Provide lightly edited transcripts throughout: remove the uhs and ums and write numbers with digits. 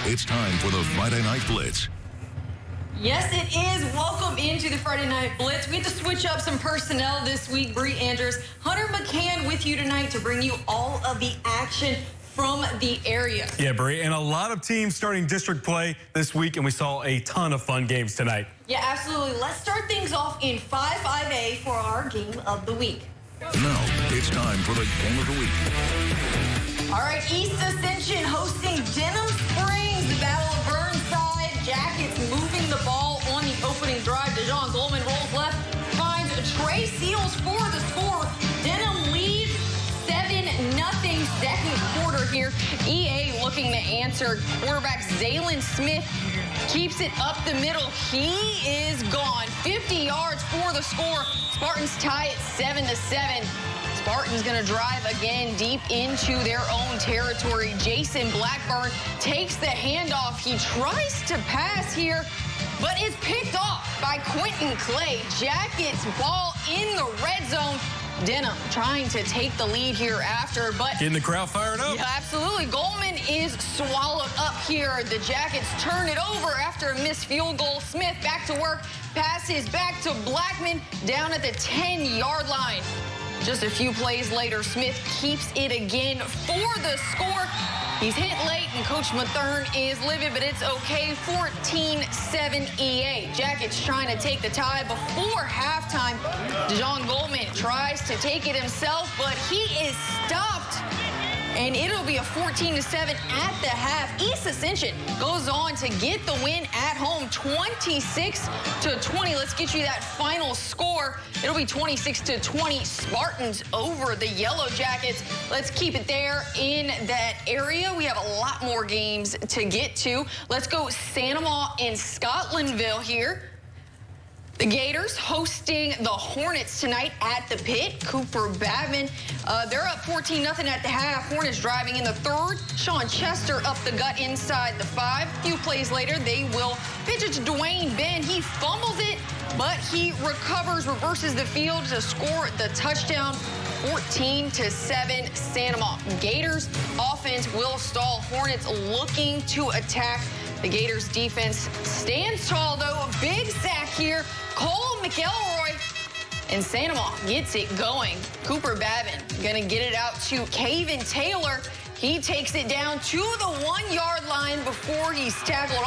It's time for the Friday Night Blitz. Yes, it is. Welcome into the Friday Night Blitz. We get to switch up some personnel this week. Bree Andrews, Hunter McCann with you tonight to bring you all of the action from the area. Yeah, Bree, and a lot of teams starting district play this week, and we saw a ton of fun games tonight. Yeah, absolutely. Let's start things off in 5-5A for our game of the week. Now, it's time for the game of the week. All right, East Ascension hosting Denham Springs. The Battle of Burnside. Jackets moving the ball on the opening drive. DeJon Goldman rolls left, finds Trey Seals for the score. Denham leads 7-0. Second quarter here. EA looking to answer. Quarterback Zaylen Smith keeps it up the middle. He is gone. 50 yards for the score. Spartans tie it 7-7. Spartans going to drive again deep into their own territory. Jason Blackburn takes the handoff. He tries to pass here, but it's picked off by Quentin Clay. Jackets ball in the red zone. Denham trying to take the lead here after, but getting the crowd fired up. Yeah, absolutely. Goldman is swallowed up here. The Jackets turn it over after a missed field goal. Smith back to work, passes back to Blackman down at the 10-yard line. Just a few plays later, Smith keeps it again for the score. He's hit late, and Coach Mathern is livid, but it's okay. 14-7 EA. Jackets trying to take the tie before halftime. DeJon Goldman tries to take it himself, but he is stopped. And it'll be a 14-7 at the half. East Ascension goes on to get the win at home, 26-20. Let's get you that final score. It'll be 26-20. Spartans over the Yellow Jackets. Let's keep it there in that area. We have a lot more games to get to. Let's go Sanama and Scotlandville here. The Gators hosting the Hornets tonight at the Pit. Cooper Babin, they're up 14-0 at the half. Hornets driving in the third. Sean Chester up the gut inside the 5. A few plays later, they will pitch it to Dwayne Ben. He fumbles it, but he recovers, reverses the field to score the touchdown. 14-7 Sanama. Gators offense will stall. Hornets looking to attack. The Gators defense stands tall, though. A big sack here. Cole McElroy, and Sanama gets it going. Cooper Babin gonna get it out to Caven Taylor. He takes it down to the 1-yard line before he's tackled.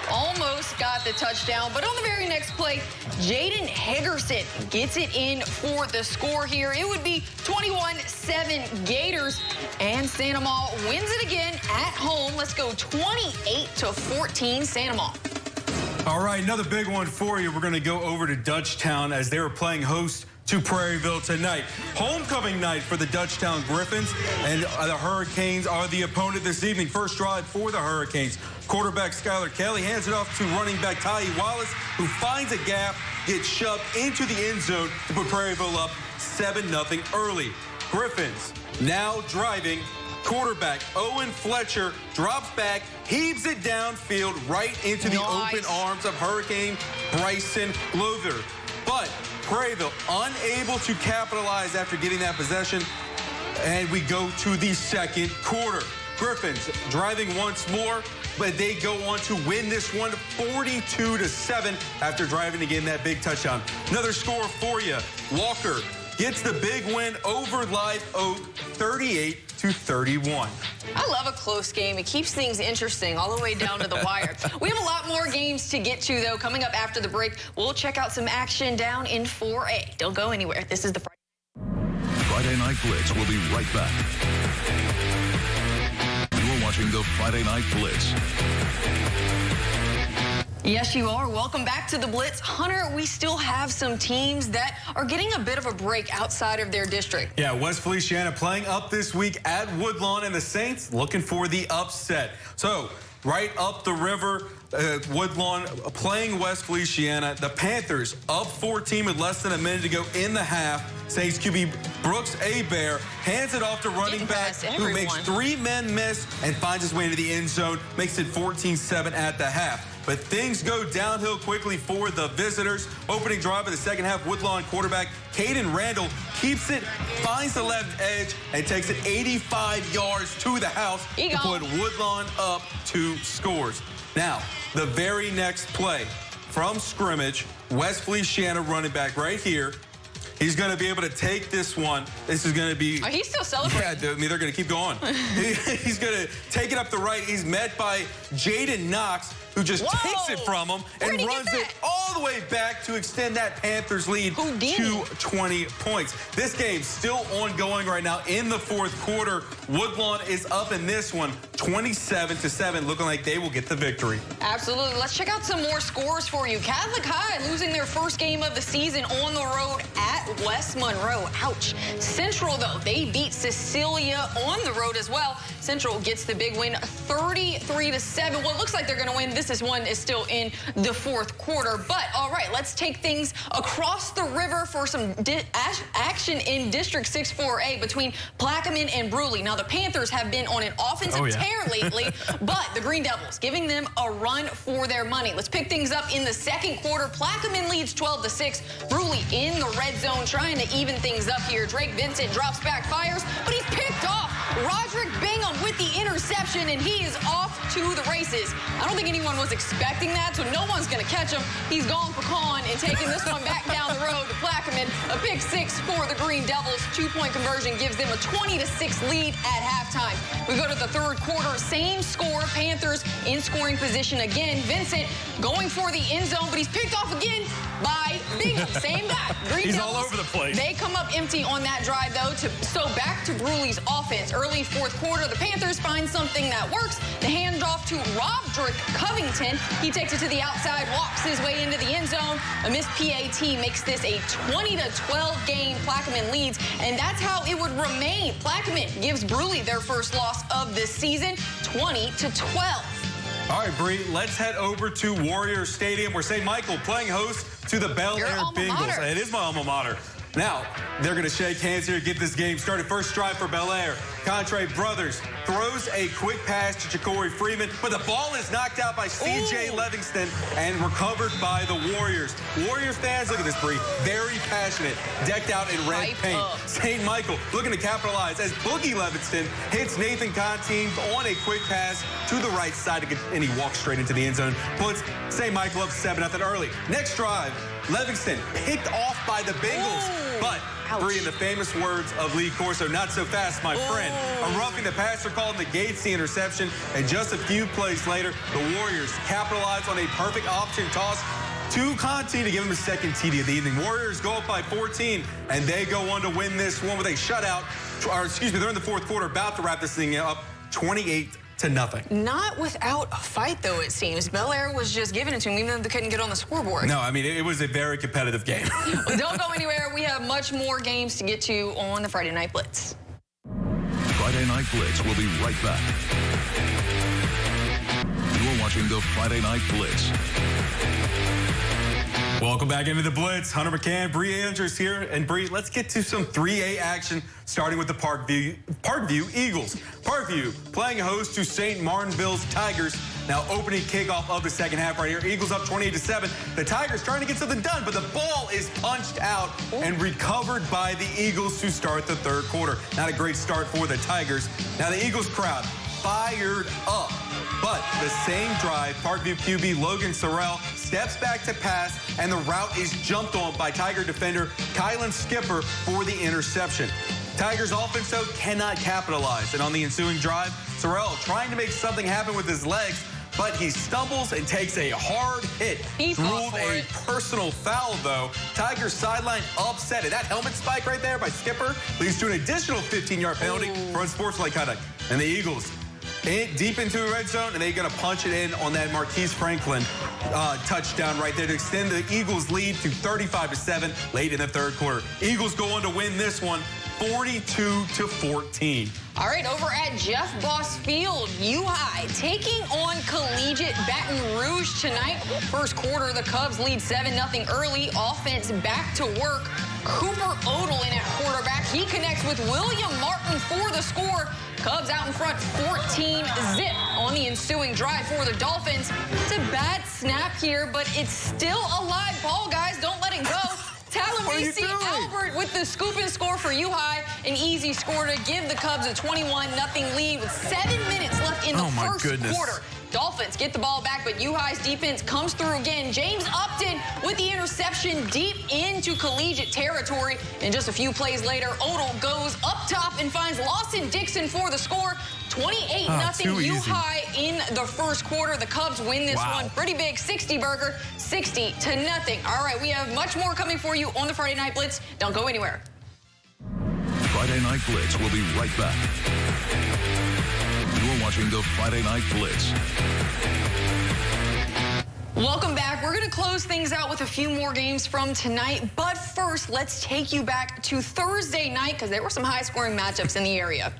Almost got the touchdown, but on the very next play, Jaden Hegerson gets it in for the score here. It would be 21-7 Gators, and Sanama wins it again at home. Let's go 28-14 Sanama. All right, another big one for you. We're going to go over to Dutchtown as they were playing host to Prairieville tonight. Homecoming night for the Dutchtown Griffins, and the Hurricanes are the opponent this evening. First drive for the Hurricanes. Quarterback Skylar Kelly hands it off to running back Ty Wallace, who finds a gap, gets shoved into the end zone to put Prairieville up 7-0 early. Griffins now driving. Quarterback Owen Fletcher drops back, heaves it downfield right into the open arms of Hurricane Bryson Luther. But Prairieville unable to capitalize after getting that possession, and we go to the second quarter. Griffins driving once more, but they go on to win this one 42-7 after driving to get that big touchdown. Another score for you. Walker gets the big win over Live Oak, 38-31. I love a close game. It keeps things interesting all the way down to the wire. We have a lot more games to get to, though. Coming up after the break, we'll check out some action down in 4A. Don't go anywhere. This is the Friday Night Blitz. We'll be right back. You're watching the Friday Night Blitz. Yes, you are. Welcome back to the Blitz. Hunter, we still have some teams that are getting a bit of a break outside of their district. Yeah, West Feliciana playing up this week at Woodlawn, and the Saints looking for the upset. So, right up the river, Woodlawn playing West Feliciana. The Panthers up 14 with less than a minute to go in the half. Saints QB Brooks Abear hands it off to running back who makes 3 men miss and finds his way into the end zone, makes it 14-7 at the half. but things go downhill quickly for the visitors. Opening drive of the second half, Woodlawn quarterback Caden Randall keeps it, finds the left edge, and takes it 85 yards to the house to put Woodlawn up 2 scores. Now, the very next play from scrimmage, West Feliciana running back right here. He's going to be able to take this one. This is going to be... Oh, he's still celebrating. Yeah, I mean, they're going to keep going. He's going to take it up the right. He's met by Jaden Knox, who just takes it from him and runs it all the way back to extend that Panthers lead to 20 points. This game's still ongoing right now in the 4th quarter. Woodlawn is up in this one, 27-7, looking like they will get the victory. Absolutely. Let's check out some more scores for you. Catholic High losing their first game of the season on the road at West Monroe. Ouch. Central, though, they beat Cecilia on the road as well. Central gets the big win, 33-7. Well, it looks like they're going to win. This one is still in the 4th quarter. But, all right, let's take things across the river for some action in District 6-4A between Plaquemine and Brusly. Now, the Panthers have been on an offensive tear lately, but the Green Devils giving them a run for their money. Let's pick things up in the 2nd quarter. Plaquemine leads 12-6. Brusly in the red zone trying to even things up here. Drake Vincent drops back, fires, but he's picked off. Roderick Bingham with the interception, and he is off to the races. I don't think anyone was expecting that, so no one's going to catch him. He's gone pecan and taking this one back down the road to Plaquemine. A pick 6 for the Green Devils. 2-point conversion gives them a 20-6 lead at halftime. We go to the 3rd quarter. Same score. Panthers in scoring position again. Vincent going for the end zone, but he's picked off again by Bingham. Same guy. Green He's Devils, all over the place. They come up empty on that drive, though, so back to Brusly's offense. Early 4th quarter, the Panthers find something that works. The handoff to Roderick Covington. He takes it to the outside, walks his way into the end zone. A missed PAT makes this a 20-12 game. Plaquemine leads, and that's how it would remain. Plaquemine gives Brusly their first loss of this season, 20-12. All right, Bree, let's head over to Warrior Stadium where St. Michael playing host to the Belaire Bengals. It is my alma mater. Now, they're going to shake hands here, get this game started. First drive for Belaire. Contre Brothers throws a quick pass to Ja'Cory Freeman, but the ball is knocked out by C.J. Livingston and recovered by the Warriors. Warriors fans, look at this, Bree, very passionate, decked out in red paint. St. Michael looking to capitalize as Boogie Livingston hits Nathan Conteen on a quick pass to the right side, and he walks straight into the end zone. Puts St. Michael up 7-0 early. Next drive, Livingston picked off by the Bengals, but Bree, in the famous words of Lee Corso, not so fast, my friend. A roughing the passer called negates the interception, and just a few plays later, the Warriors capitalize on a perfect option toss to Conti to give him a 2nd TD of the evening. Warriors go up by 14, and they go on to win this one with a shutout. Or, excuse me, they're in the 4th quarter, about to wrap this thing up, 28-0. Not without a fight, though, it seems. Belaire was just giving it to him, even though they couldn't get on the scoreboard. No, I mean, it was a very competitive game. Well, don't go anywhere. We have much more games to get to on the Friday Night Blitz. Friday Night Blitz will be right back. You're watching the Friday Night Blitz. Welcome back into the Blitz. Hunter McCann, Bree Andrews here. And Bree, let's get to some 3A action, starting with the Parkview Eagles. Parkview playing host to St. Martinville's Tigers. Now opening kickoff of the second half right here. Eagles up 28-7. The Tigers trying to get something done, but the ball is punched out and recovered by the Eagles to start the 3rd quarter. Not a great start for the Tigers. Now the Eagles crowd fired up. But the same drive, Parkview QB Logan Sorrell steps back to pass, and the route is jumped on by Tiger defender Kylan Skipper for the interception. Tigers offense, though, cannot capitalize. And on the ensuing drive, Sorrell trying to make something happen with his legs, but he stumbles and takes a hard hit. He's ruled a personal foul, though. Tigers sideline upset. And that helmet spike right there by Skipper leads to an additional 15-yard penalty for unsportsmanlike conduct. And the Eagles deep into the red zone, and they're going to punch it in on that Marquise Franklin touchdown right there to extend the Eagles' lead to 35-7 late in the 3rd quarter. Eagles go on to win this one 42-14. All right, over at Jeff Boss Field, U-High taking on Collegiate Baton Rouge tonight. First quarter, the Cubs lead 7-0 early. Offense back to work. Cooper Odell in at quarterback. He connects with William Martin for the score. Cubs out in front 14-zip on the ensuing drive for the Dolphins. It's a bad snap here, but it's still a live ball, guys. Don't let it go. Talamisi Albert with the scoop and score for U-High. An easy score to give the Cubs a 21-0 lead with 7 minutes left in the first quarter. Dolphins get the ball back, but U-High's defense comes through again. James Upton with the interception deep into collegiate territory. And just a few plays later, Odell goes up top and finds Lawson Dixon for the score. 28-0 U-High in the first quarter. The Cubs win this one pretty big, 60-burger, 60-0. All right, we have much more coming for you on the Friday Night Blitz. Don't go anywhere. Friday Night Blitz will be right back. You're watching the Friday Night Blitz. Welcome back. We're going to close things out with a few more games from tonight. But first, let's take you back to Thursday night because there were some high-scoring matchups in the area.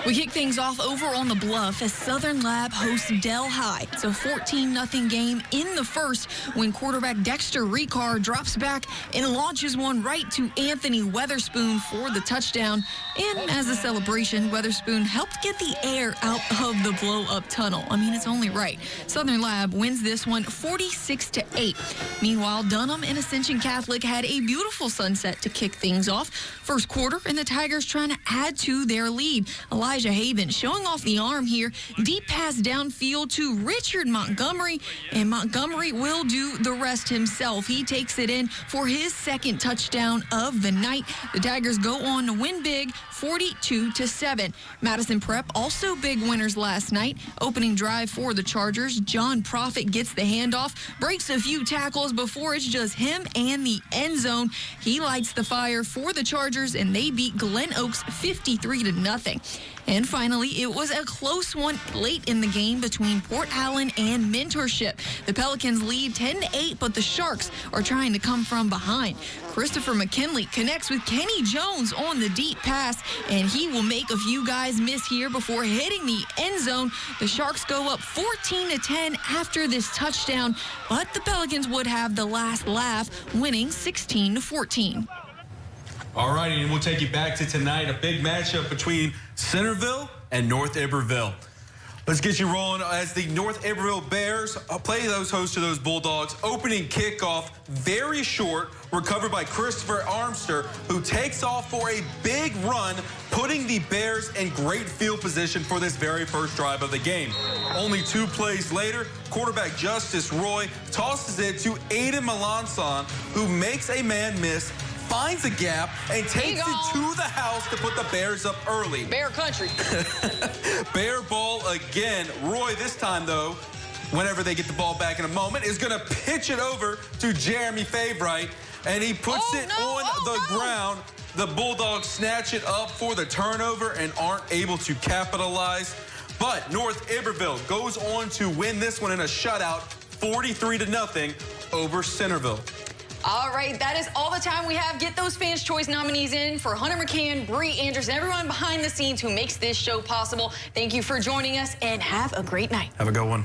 We kick things off over on the Bluff as Southern Lab hosts Del High. It's a 14-0 game in the first when quarterback Dexter Ricard drops back and launches one right to Anthony Weatherspoon for the touchdown. And as a celebration, Weatherspoon helped get the air out of the blow-up tunnel. I mean, it's only right. Southern Lab wins this one 46-8. Meanwhile, Dunham and Ascension Catholic had a beautiful sunset to kick things off. First quarter, and the Tigers trying to add to their lead. Elijah Haven showing off the arm here. Deep pass downfield to Richard Montgomery, and Montgomery will do the rest himself. He takes it in for his second touchdown of the night. The Tigers go on to win big, 42-7. Madison Prep also big winners last night. Opening drive for the Chargers. John Profit gets the handoff, breaks a few tackles before it's just him and the end zone. He lights the fire for the Chargers, and they beat Glen Oaks 53-0. And finally, it was a close one late in the game between Port Allen and Mentorship. The Pelicans lead 10-8, but the Sharks are trying to come from behind. Christopher McKinley connects with Kenny Jones on the deep pass, and he will make a few guys miss here before hitting the end zone. The Sharks go up 14-10 after this touchdown, but the Pelicans would have the last laugh, winning 16-14. All right, and we'll take you back to tonight, a big matchup between Centerville and North Iberville. Let's get you rolling as the North Iberville Bears play those hosts to those Bulldogs. Opening kickoff, very short, recovered by Christopher Armster, who takes off for a big run, putting the Bears in great field position for this very first drive of the game. Only 2 plays later, quarterback Justice Roy tosses it to Aiden Melanson, who makes a man miss, finds a gap, and takes it to the house to put the Bears up early. Bear country. Bear ball again. Roy, this time, though, whenever they get the ball back in a moment, is going to pitch it over to Jeremy Fabright, and he puts it on the ground. The Bulldogs snatch it up for the turnover and aren't able to capitalize. But North Iberville goes on to win this one in a shutout, 43-0 over Centerville. All right, that is all the time we have. Get those Fans' Choice nominees in for Hunter McCann, Bree Anderson, everyone behind the scenes who makes this show possible. Thank you for joining us, and have a great night. Have a good one.